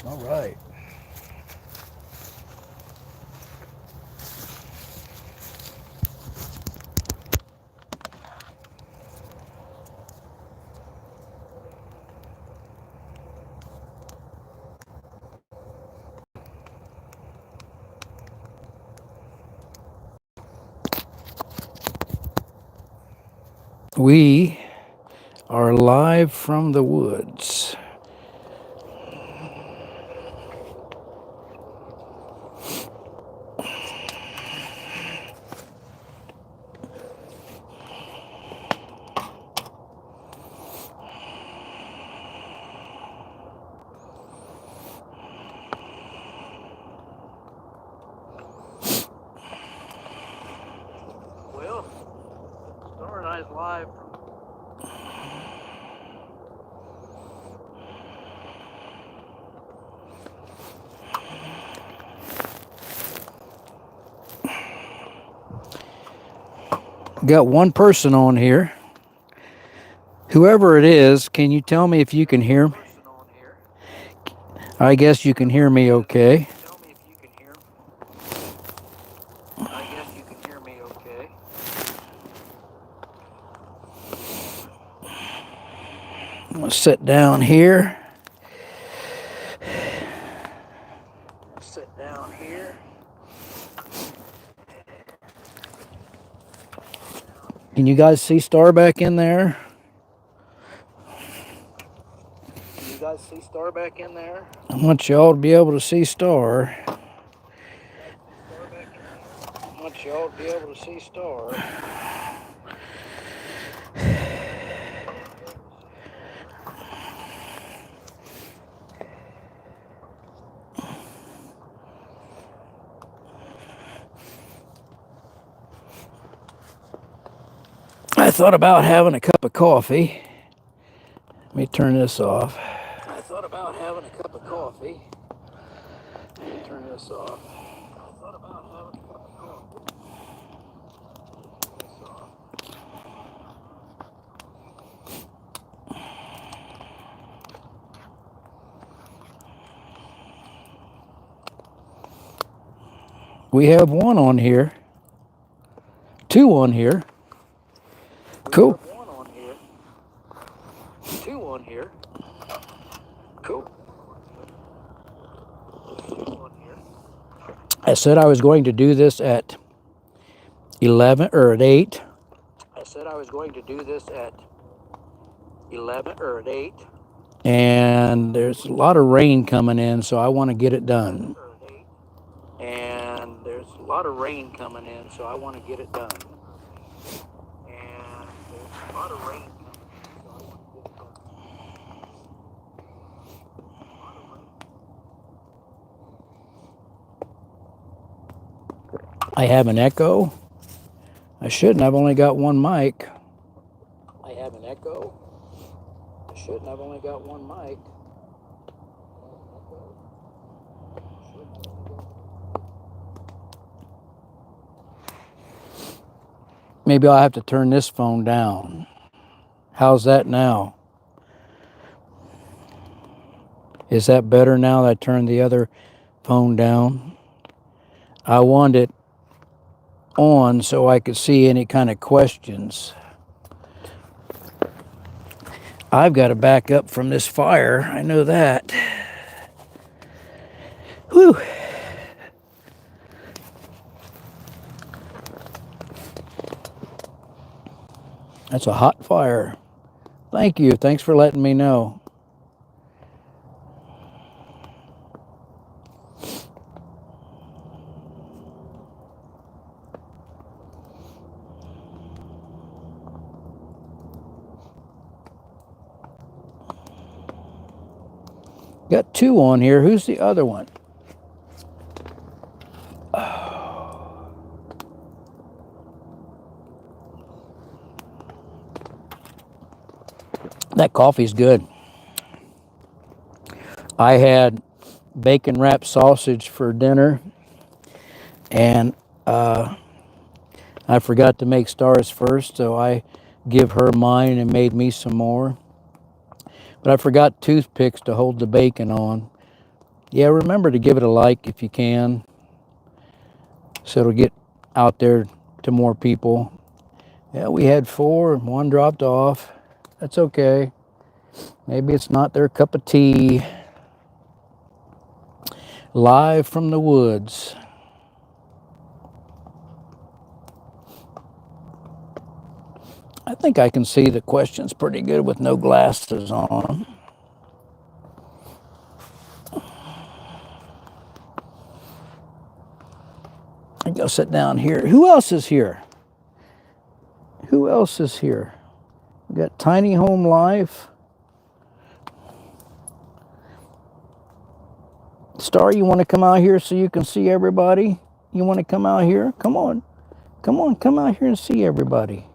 All right. We are live from the woods. Well, Star and I's live from got one person on here. Whoever it is, can you tell me if you can hear me? I guess you can hear me okay. I'm going to sit down here. Can you guys see Star back in there? I want y'all to be able to see Star. I thought about having a cup of coffee. Let me turn this off. We have one on here. Two on here. Cool. I said I was going to do this at 11 or at 8. And there's a lot of rain coming in, so I want to get it done. I have an echo. I shouldn't. I've only got one mic. Maybe I'll have to turn this phone down. How's that now? Is that better now that I turned the other phone down? I want it on so I could see any kind of questions. I've got to back up from this fire. I know that. Whew. That's a hot fire. Thank you. Thanks for letting me know. Got two on here. Who's the other one? Oh. That coffee's good. I had bacon wrapped sausage for dinner, and I forgot to make Stars first, so I give her mine and made me some more. But I forgot toothpicks to hold the bacon on. Yeah, remember to give it a like if you can, so it'll get out there to more people. Yeah, we had 4 and 1 dropped off. That's okay. Maybe it's not their cup of tea. Live from the woods. I think I can see the questions pretty good with no glasses on. I go sit down here. Who else is here? Who else is here? We got Tiny Home Life. Star, you want to come out here so you can see everybody? You want to come out here? Come on. Come on, come out here and see everybody.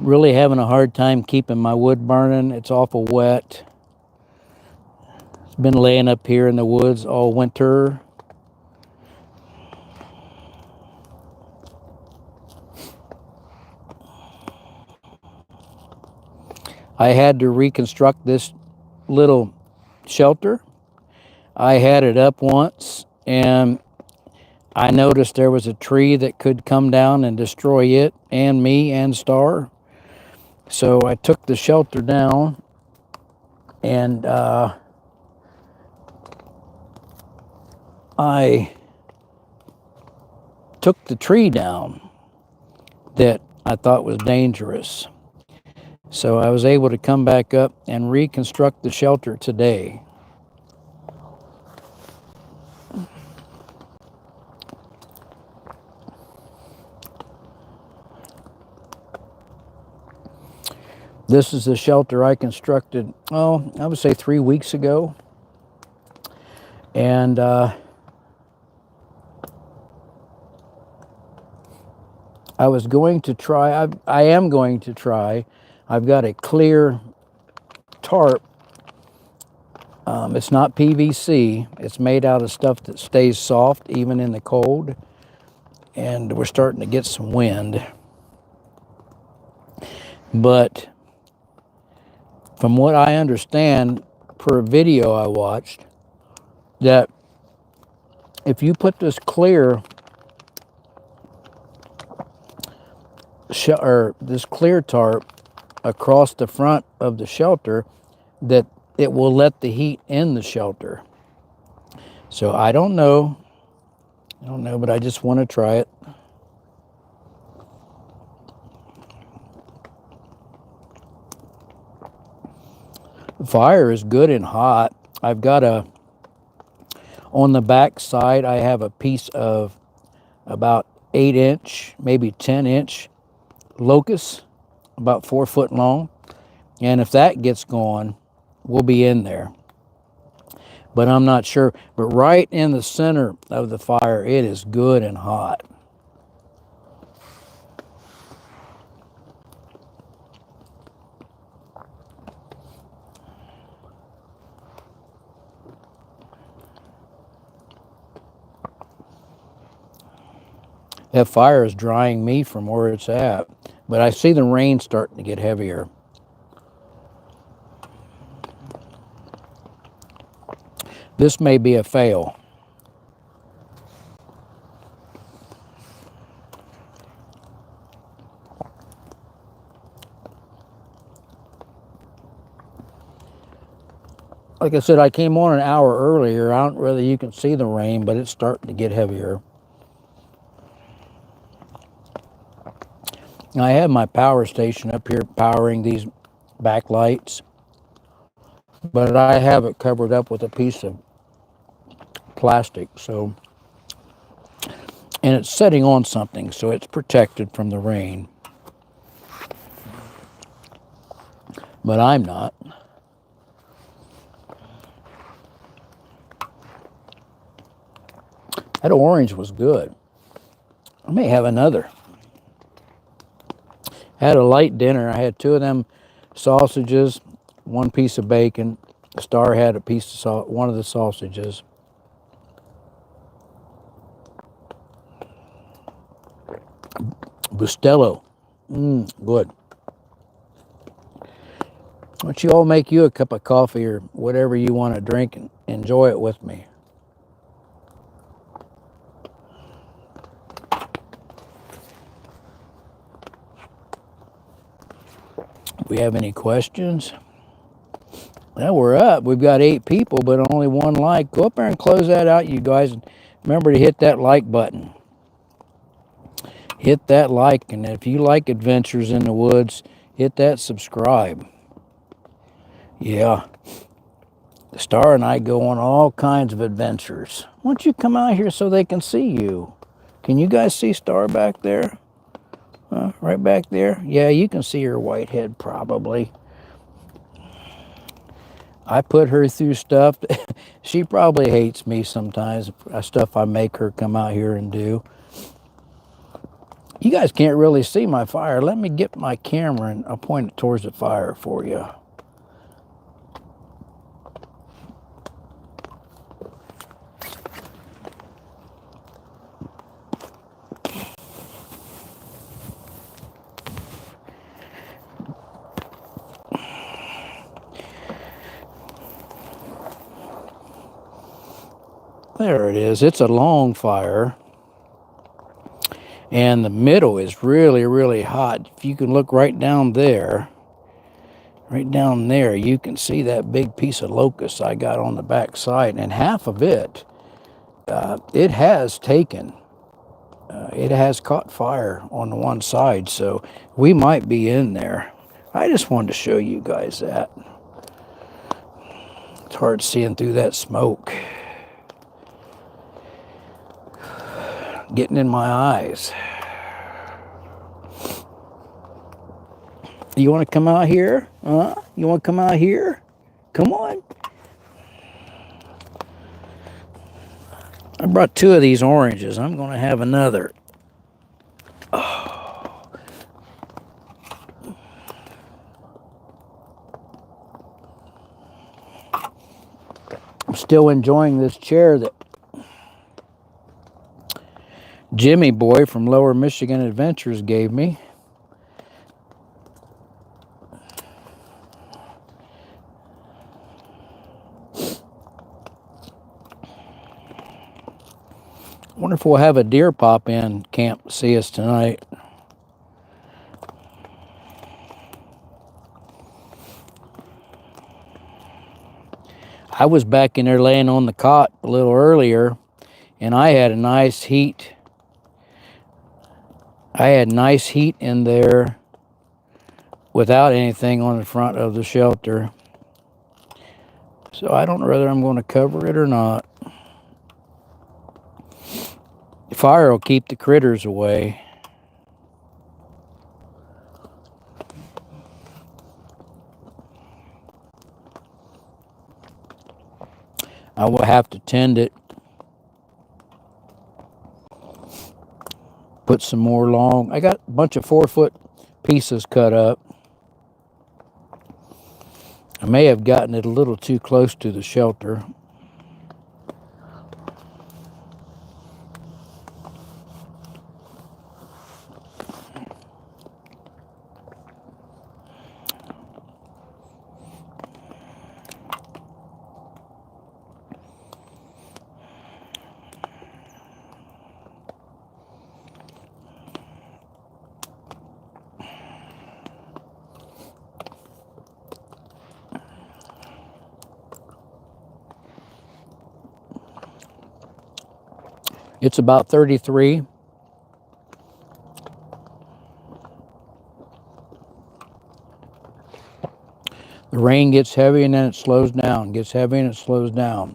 Really having a hard time keeping my wood burning. It's awful wet. It's been laying up here in the woods all winter. I had to reconstruct this little shelter. I had it up once and I noticed there was a tree that could come down and destroy it and me and Star. So I took the shelter down and I took the tree down that I thought was dangerous. So I was able to come back up and reconstruct the shelter today. This is the shelter I constructed, I would say 3 weeks ago. And I was going to try, I am going to try, I've got a clear tarp. It's not PVC. It's made out of stuff that stays soft even in the cold. And we're starting to get some wind. But from what I understand per video I watched, that if you put this clear tarp across the front of the shelter, that it will let the heat in the shelter. So I don't know, but I just want to try it. The fire is good and hot. I've got on the back side, I have a piece of about 8-inch, maybe 10-inch locust, about 4 foot long. And if that gets going, we'll be in there. But I'm not sure. But right in the center of the fire, it is good and hot. That fire is drying me from where it's at. But I see the rain starting to get heavier. This may be a fail. Like I said, I came on an hour earlier. I don't know whether you can see the rain, but it's starting to get heavier. I have my power station up here powering these backlights, but I have it covered up with a piece of plastic, so, and it's setting on something, so it's protected from the rain. But I'm not. That orange was good. I may have another. I had a light dinner. I had 2 of them sausages, 1 piece of bacon. Star had a piece of one of the sausages. Bustelo. Good. Why don't you all make you a cup of coffee or whatever you want to drink and enjoy it with me. We have any questions? Well, we're up. We've got 8 people, but only 1 like. Go up there and close that out, you guys. Remember to hit that like button. Hit that like, and if you like adventures in the woods, hit that subscribe. Yeah. Star and I go on all kinds of adventures. Why don't you come out here so they can see you? Can you guys see Star back there? Right back there? Yeah, you can see her white head probably. I put her through stuff. She probably hates me sometimes, stuff I make her come out here and do. You guys can't really see my fire. Let me get my camera and I'll point it towards the fire for you. There it is. It's a long fire. And the middle is really, really hot. If you can look right down there, you can see that big piece of locust I got on the back side. And half of it, it has taken. It has caught fire on the one side. So we might be in there. I just wanted to show you guys that. It's hard seeing through that smoke. Getting in my eyes. You want to come out here? You want to come out here? Come on. I brought 2 of these oranges. I'm going to have another. Oh. I'm still enjoying this chair that Jimmy Boy from Lower Michigan Adventures gave me. I wonder if we'll have a deer pop in camp see us tonight. I was back in there laying on the cot a little earlier, and I had a nice heat. I had nice heat in there without anything on the front of the shelter. So I don't know whether I'm going to cover it or not. The fire will keep the critters away. I will have to tend it. Put some more long. I got a bunch of 4-foot pieces cut up. I may have gotten it a little too close to the shelter. It's about 33. The rain gets heavy and then it slows down. Gets heavy and it slows down.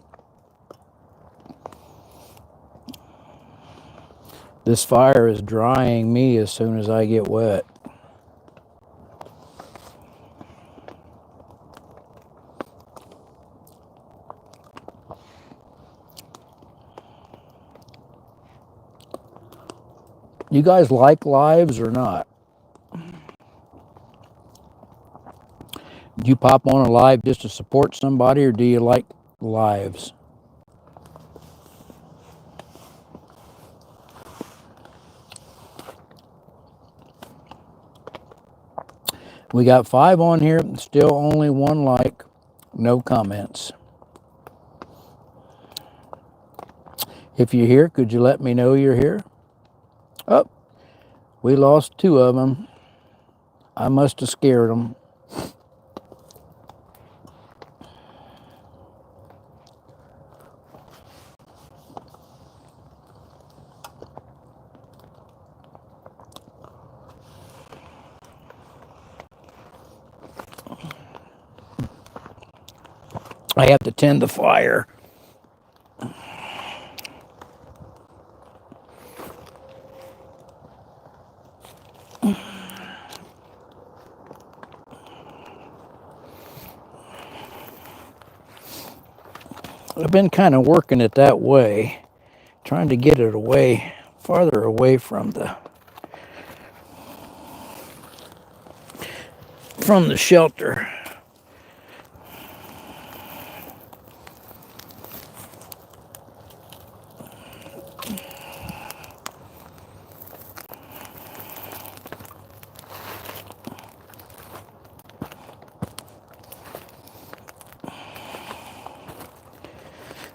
This fire is drying me as soon as I get wet. You guys like lives or not? Do you pop on a live just to support somebody, or do you like lives? We got 5 on here, still only 1 like, no comments. If you're here, could you let me know you're here? Oh, we lost 2 of them. I must have scared them. I have to tend the fire. I've been kind of working it that way, trying to get it away, farther away from the shelter.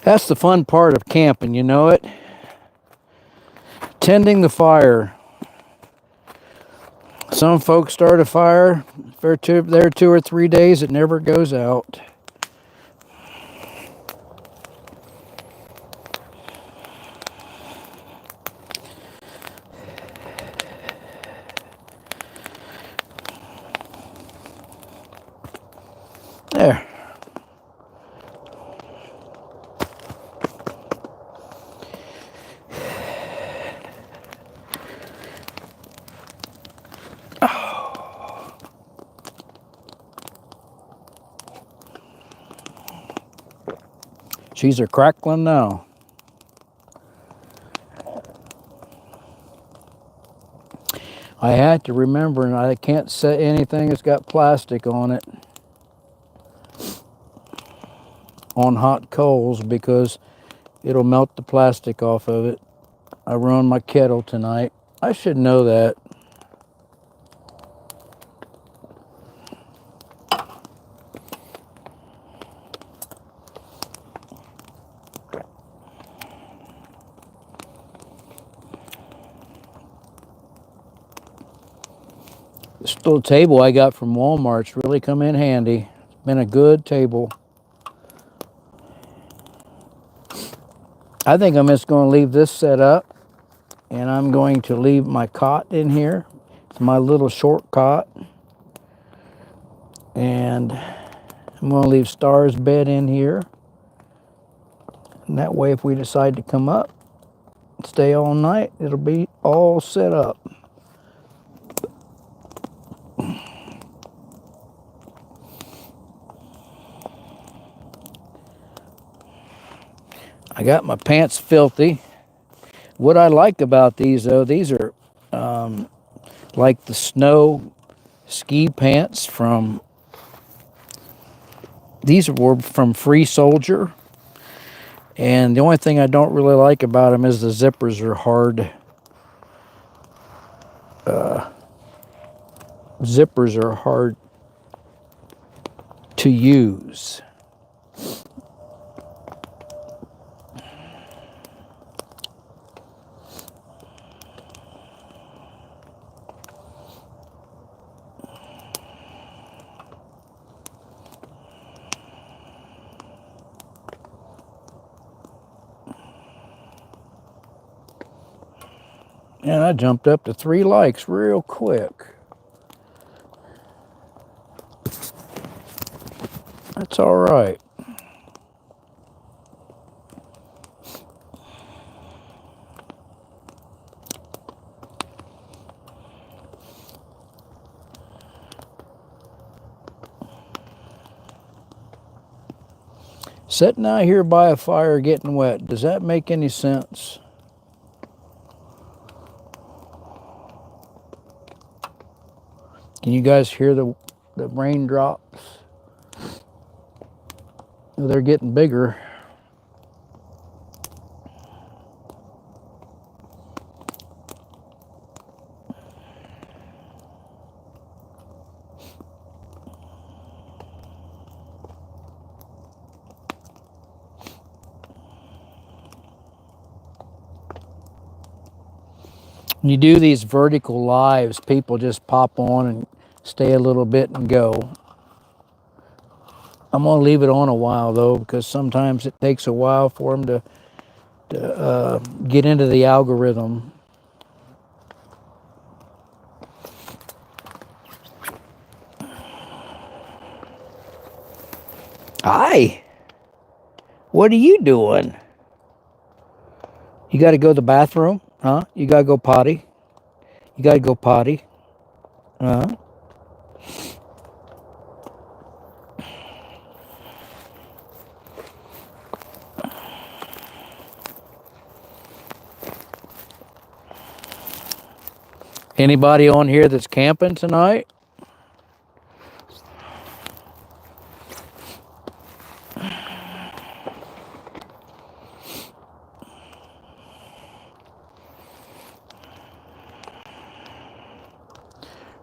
That's the fun part of camping, you know it? Tending the fire. Some folks start a fire, they're 2 or 3 days, it never goes out. There. She's a crackling now. I had to remember, and I can't set anything that's got plastic on it on hot coals because it'll melt the plastic off of it. I ruined my kettle tonight. I should know that. This little table I got from Walmart's really come in handy. It's been a good table. I think I'm just going to leave this set up, and I'm going to leave my cot in here. It's my little short cot. And I'm going to leave Star's bed in here. And that way, if we decide to come up, stay all night, it'll be all set up. I got my pants filthy. What I like about these, though, these are like the snow ski pants from, these were from Free Soldier. And the only thing I don't really like about them is the zippers are hard. Zippers are hard to use. And I jumped up to 3 likes real quick. That's all right. Sitting out here by a fire getting wet, does that make any sense? Can you guys hear the raindrops? They're getting bigger. When you do these vertical lives, people just pop on and stay a little bit and go. I'm going to leave it on a while, though, because sometimes it takes a while for them to get into the algorithm. Hi. What are you doing? You got to go to the bathroom? Huh? You got to go potty? You got to go potty? Huh? Anybody on here that's camping tonight?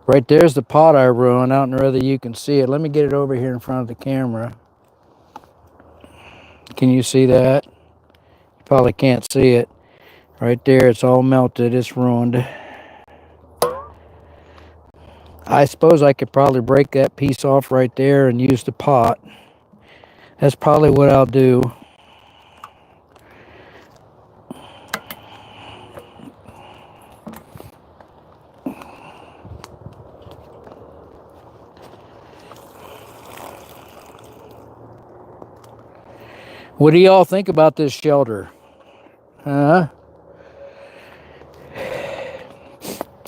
Right there's the pot I ruined. I don't know whether you can see it. Let me get it over here in front of the camera. Can you see that? You probably can't see it. Right there, it's all melted. It's ruined. I suppose I could probably break that piece off right there and use the pot. That's probably what I'll do. What do y'all think about this shelter? Huh?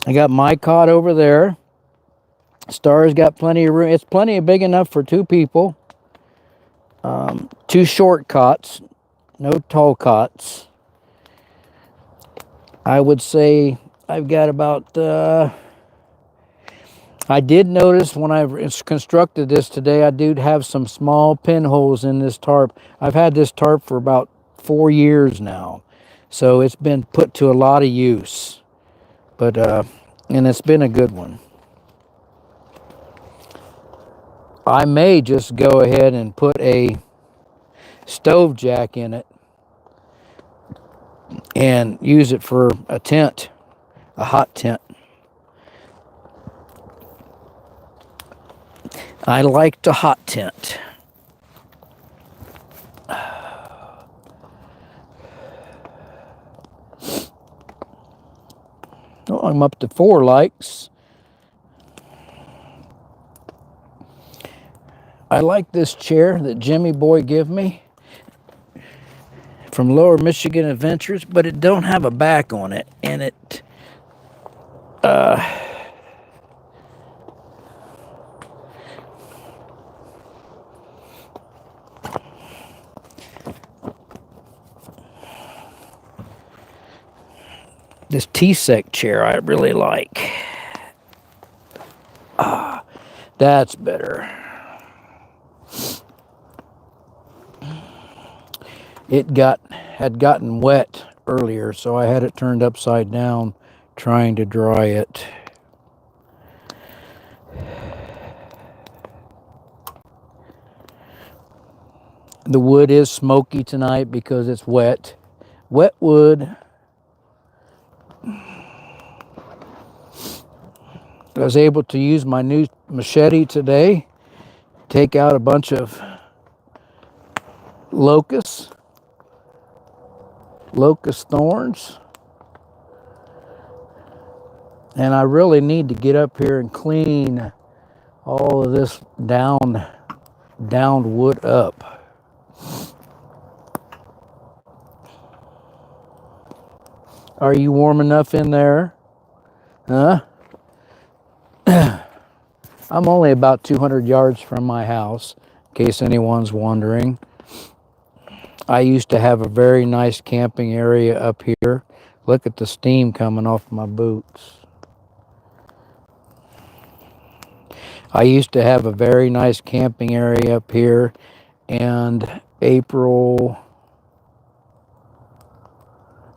I got my cot over there. Star's got plenty of room. It's plenty big enough for two people. Two short cots, no tall cots. I would say I've got about, I did notice when I constructed this today, I do have some small pinholes in this tarp. I've had this tarp for about 4 years now. So it's been put to a lot of use. But, and it's been a good one. I may just go ahead and put a stove jack in it and use it for a tent, a hot tent. I like to hot tent. Oh, I'm up to 4 likes. I like this chair that Jimmy Boy gave me from Lower Michigan Adventures, but it don't have a back on it, and it this T-Sec chair I really like. That's better. It had gotten wet earlier, so I had it turned upside down trying to dry it. The wood is smoky tonight because it's wet. Wet wood. I was able to use my new machete today, take out a bunch of locust thorns. And I really need to get up here and clean all of this downed wood up. Are you warm enough in there? Huh? I'm only about 200 yards from my house, in case anyone's wondering. I used to have a very nice camping area up here. Look at the steam coming off my boots. I used to have a very nice camping area up here, and April,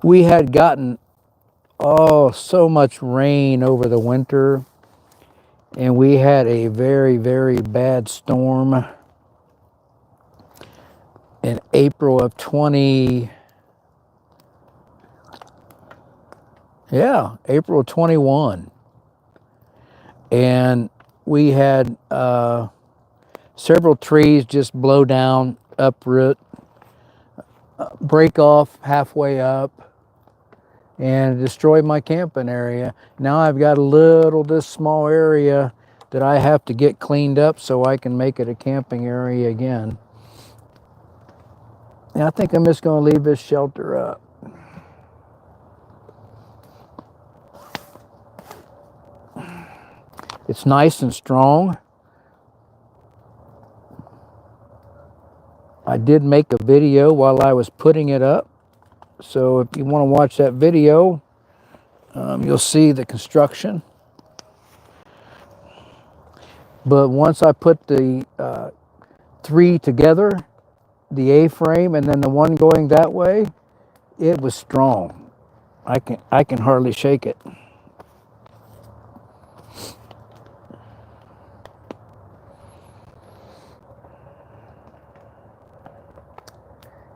we had gotten, so much rain over the winter, and we had a very, very bad storm in April of 20, Yeah, April 21. And we had several trees just blow down, uproot, break off halfway up, and destroy my camping area. Now I've got this small area that I have to get cleaned up so I can make it a camping area again. And I think I'm just going to leave this shelter up. It's nice and strong. I did make a video while I was putting it up. So if you want to watch that video, you'll see the construction. But once I put the 3 together, the A-frame and then the one going that way, it was strong. I can hardly shake it.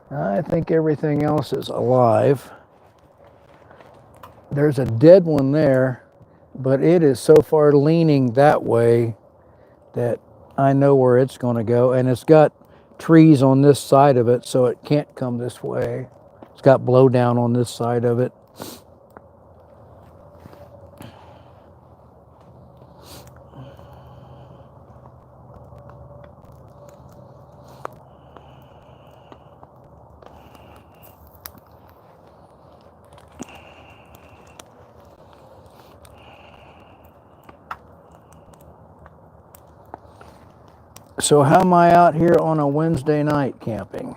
I think everything else is alive. There's a dead one there, but it is so far leaning that way that I know where it's going to go. And it's got trees on this side of it, so it can't come this way. It's got blowdown on this side of it. So how am I out here on a Wednesday night camping?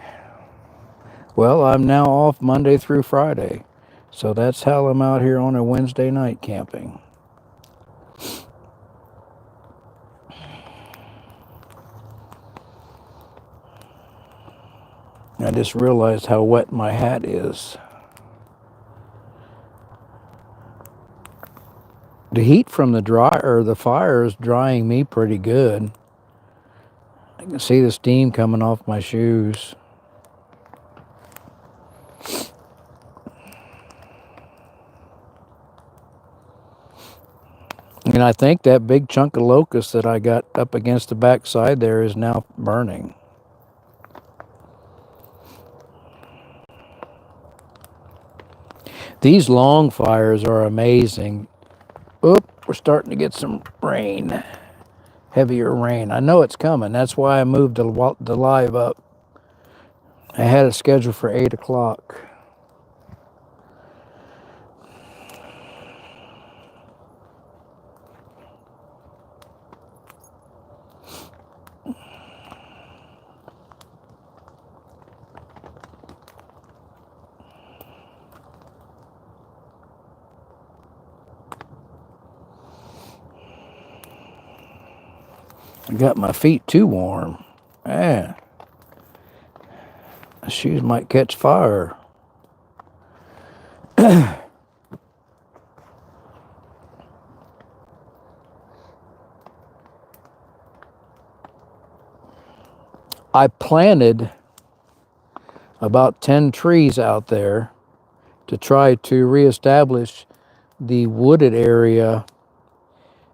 Well, I'm now off Monday through Friday. So that's how I'm out here on a Wednesday night camping. I just realized how wet my hat is. The heat from the fire is drying me pretty good. I can see the steam coming off my shoes. And I think that big chunk of locust that I got up against the backside there is now burning. These long fires are amazing. Oop, we're starting to get some rain. Heavier rain. I know it's coming. That's why I moved the live up. I had it scheduled for 8 o'clock. I got my feet too warm. Yeah. My shoes might catch fire. I planted about 10 trees out there to try to reestablish the wooded area,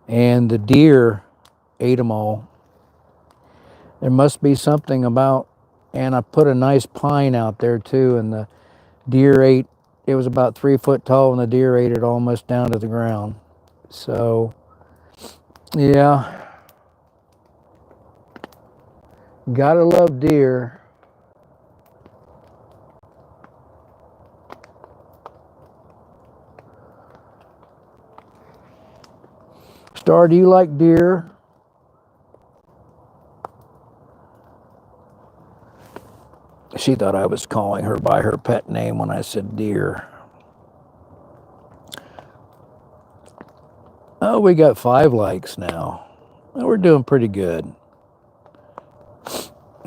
and the deer ate them all. There must be something about, and I put a nice pine out there too, and the deer ate, it was about 3 foot tall, and the deer ate it almost down to the ground. So, yeah. Gotta love deer. Star, do you like deer? She thought I was calling her by her pet name when I said deer. Oh, we got 5 likes now. Well, we're doing pretty good.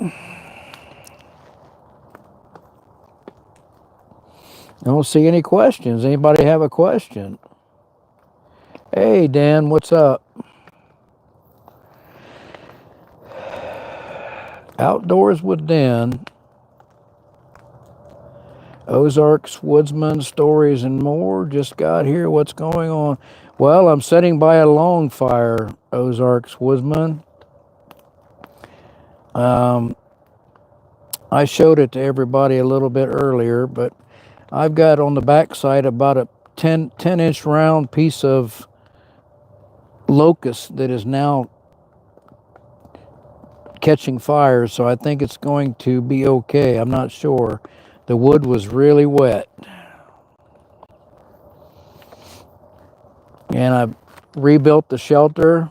I don't see any questions. Anybody have a question? Hey, Dan, what's up? Outdoors with Dan. Ozarks Woodsman Stories and More. Just got here. What's going on? Well, I'm sitting by a long fire, Ozarks Woodsman. I showed it to everybody a little bit earlier, but I've got on the backside about a 10-inch round piece of locust that is now catching fire, so I think it's going to be okay. I'm not sure. The wood was really wet. And I rebuilt the shelter.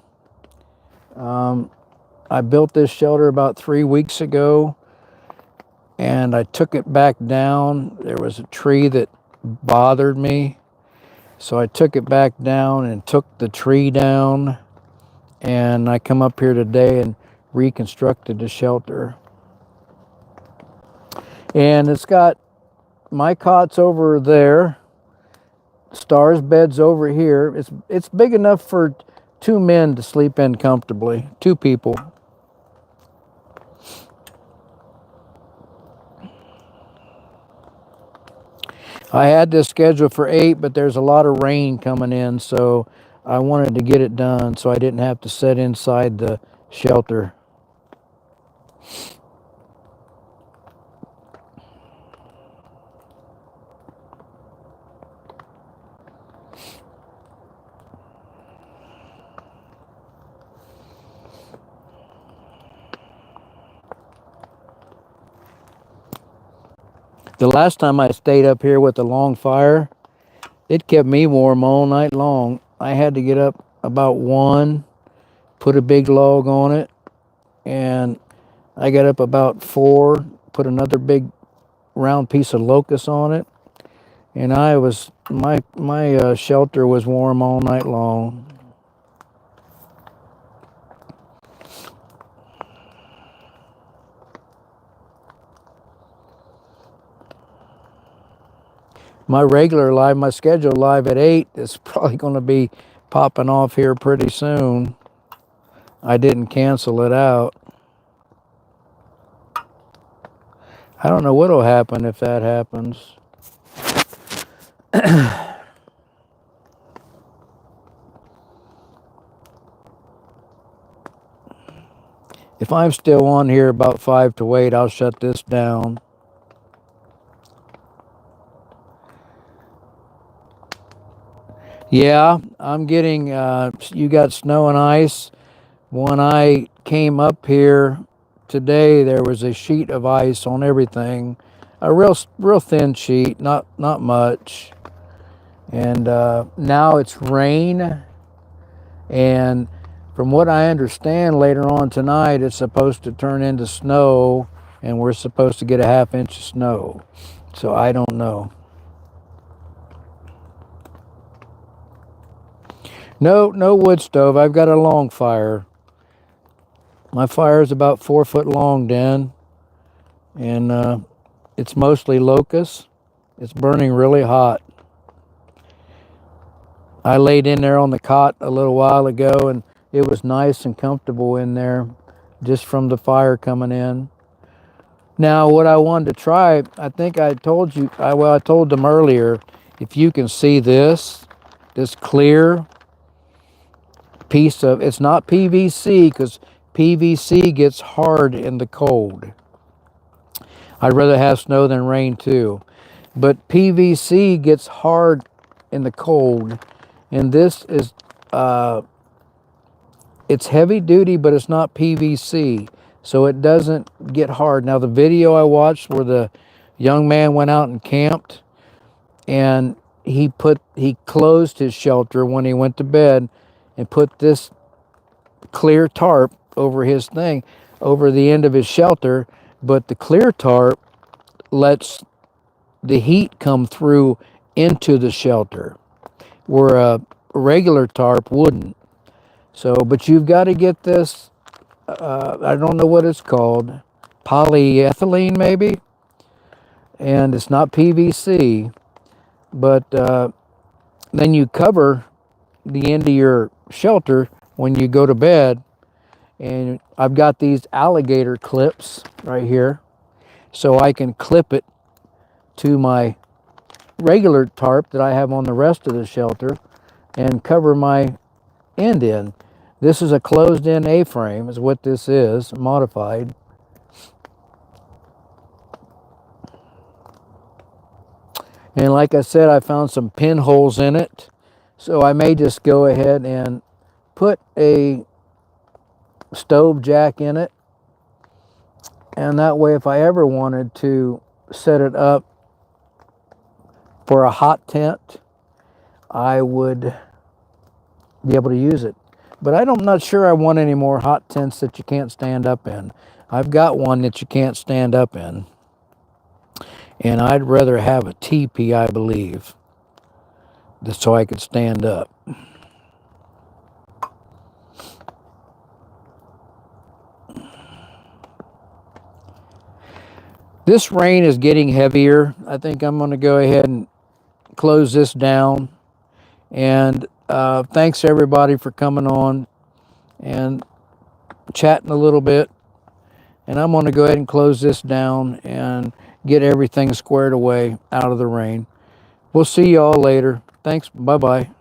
I built this shelter about 3 weeks ago, and I took it back down. There was a tree that bothered me, so I took it back down and took the tree down, and I come up here today and reconstructed the shelter. And it's got my cot's over there, Star's bed's over here. It's big enough for 2 men to sleep in comfortably, 2 people. I had this scheduled for 8, but there's a lot of rain coming in, so I wanted to get it done so I didn't have to sit inside the shelter. The last time I stayed up here with the long fire, it kept me warm all night long. I had to get up about 1, put a big log on it, and I got up about 4, put another big round piece of locust on it, and my shelter was warm all night long. My regular live, my scheduled live at 8 is probably going to be popping off here pretty soon. I didn't cancel it out. I don't know what'll happen if that happens. If I'm still on here about 5 to 8, I'll shut this down. Yeah, I'm getting, you got snow and ice. When I came up here today, there was a sheet of ice on everything. A real thin sheet, not much. And now it's rain. And from what I understand, later on tonight, it's supposed to turn into snow, and we're supposed to get a ½ inch of snow. So I don't know. No wood stove. I've got a long fire. My fire is about 4 foot long, Dan, and it's mostly locust. It's burning really hot. I laid in there on the cot a little while ago, and it was nice and comfortable in there just from the fire coming in. Now, what I wanted to try, I think I told you, I told them earlier, if you can see this clear piece of, it's not PVC, because PVC gets hard in the cold. I'd rather have snow than rain too. But PVC gets hard in the cold, and this is, it's heavy duty, but it's not PVC, so it doesn't get hard. Now, the video I watched where the young man went out and camped, and he closed his shelter when he went to bed and put this clear tarp over his thing, over the end of his shelter, but the clear tarp lets the heat come through into the shelter, where a regular tarp wouldn't. So, but you've got to get this, I don't know what it's called, polyethylene maybe, and it's not PVC, but then you cover the end of your shelter when you go to bed. And I've got these alligator clips right here, so I can clip it to my regular tarp that I have on the rest of the shelter and cover my end in. This is a closed-in A-frame is what this is, modified. And like I said, I found some pinholes in it. So I may just go ahead and put a stove jack in it. And that way, if I ever wanted to set it up for a hot tent, I would be able to use it. But I'm not sure I want any more hot tents that you can't stand up in. I've got one that you can't stand up in. And I'd rather have a teepee, I believe, just so I could stand up. This rain is getting heavier. I think I'm going to go ahead and close this down. And thanks everybody for coming on and chatting a little bit. And I'm going to go ahead and close this down and get everything squared away out of the rain. We'll see y'all later. Thanks. Bye-bye.